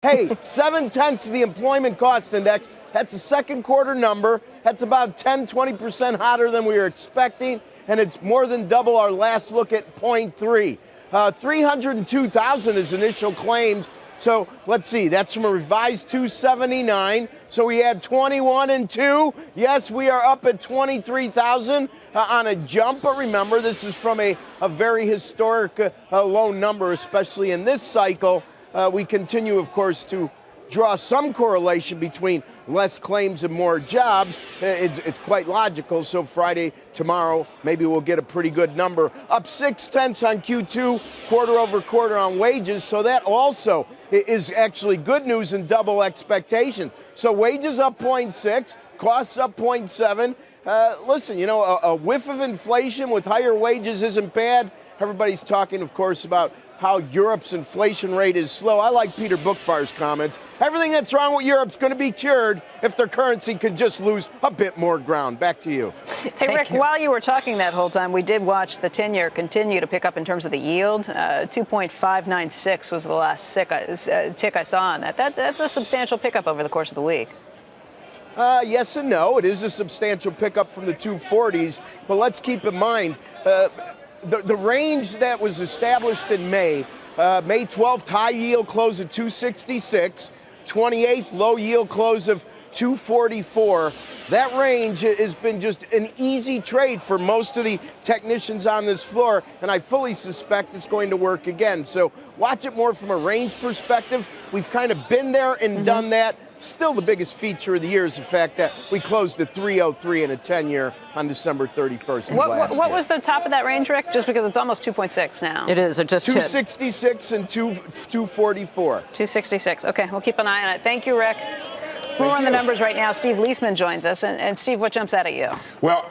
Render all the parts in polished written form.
Hey, 0.7 of the employment cost index. That's a second quarter number. That's about 10-20% hotter than we were expecting, and it's more than double our last look at 0.3. 302,000 is initial claims. So let's see, that's from a revised 279. So we had 21 and 2. Yes, we are up at 23,000 on a jump. But remember, this is from a very historic low number, especially in this cycle. We continue, of course, to draw some correlation between less claims and more jobs. It's quite logical. So Friday, tomorrow, maybe we'll get a pretty good number. Up 0.6 on Q2, quarter over quarter on wages. So that also is actually good news and double expectation. So wages up 0.6, costs up 0.7. Listen, you know, a whiff of inflation with higher wages isn't bad. Everybody's talking, of course, about how Europe's inflation rate is slow. I like Peter Bookfire's comments. Everything that's wrong with Europe's going to be cured if their currency can just lose a bit more ground. Back to you. Hey, Rick, while you were talking that whole time, we did watch the 10-year continue to pick up in terms of the yield. 2.596 was the last tick I saw on that. That's a substantial pickup over the course of the week. Yes and no. It is a substantial pickup from the 240s, but let's keep in mind the range that was established in May 12th, high yield close at 266, 28th, low yield close of 244. That range has been just an easy trade for most of the technicians on this floor, and I fully suspect it's going to work again. So watch it more from a range perspective. We've kind of been there and done that. Still the biggest feature of the year is the fact that we closed at 303 in a 10-year on December 31st. What was the top of that range, Rick? Just because it's almost 2.6 now. It is. It just 266 and 244. 266. Okay, we'll keep an eye on it. Thank you, Rick. More on the numbers right now. Steve Leisman joins us. And Steve, what jumps out at you? Well,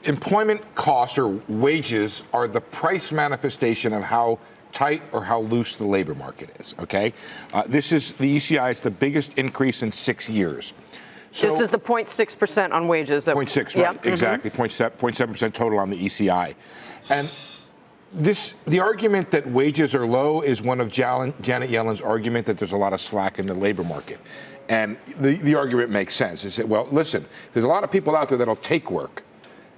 employment costs or wages are the price manifestation of how tight or how loose the labor market is, okay? This is, the ECI is the biggest increase in 6 years. So this is the 0.6% on wages. 0.6, right, exactly, 0.7% total on the ECI. And the argument that wages are low is one of Janet Yellen's argument that there's a lot of slack in the labor market. And the argument makes sense. They say, well, listen, there's a lot of people out there that'll take work.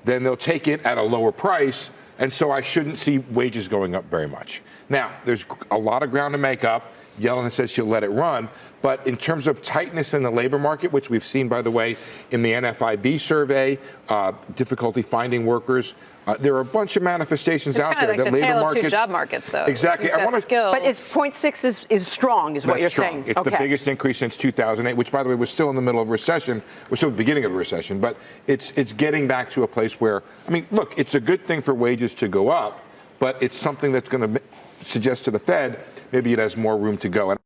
Then they'll take it at a lower price, and so I shouldn't see wages going up very much. Now, there's a lot of ground to make up. Yellen says she'll let it run. But in terms of tightness in the labor market, which we've seen, by the way, in the NFIB survey, difficulty finding workers, there are a bunch of manifestations out there. It's kind of like the tale of two job markets, though. Exactly. But it's 0.6 is strong, is what you're saying. It's the biggest increase since 2008, which, by the way, was still in the middle of a recession. We're still at the beginning of a recession. But it's getting back to a place where, I mean, look, it's a good thing for wages to go up, but it's something that's going to suggest to the Fed maybe it has more room to go.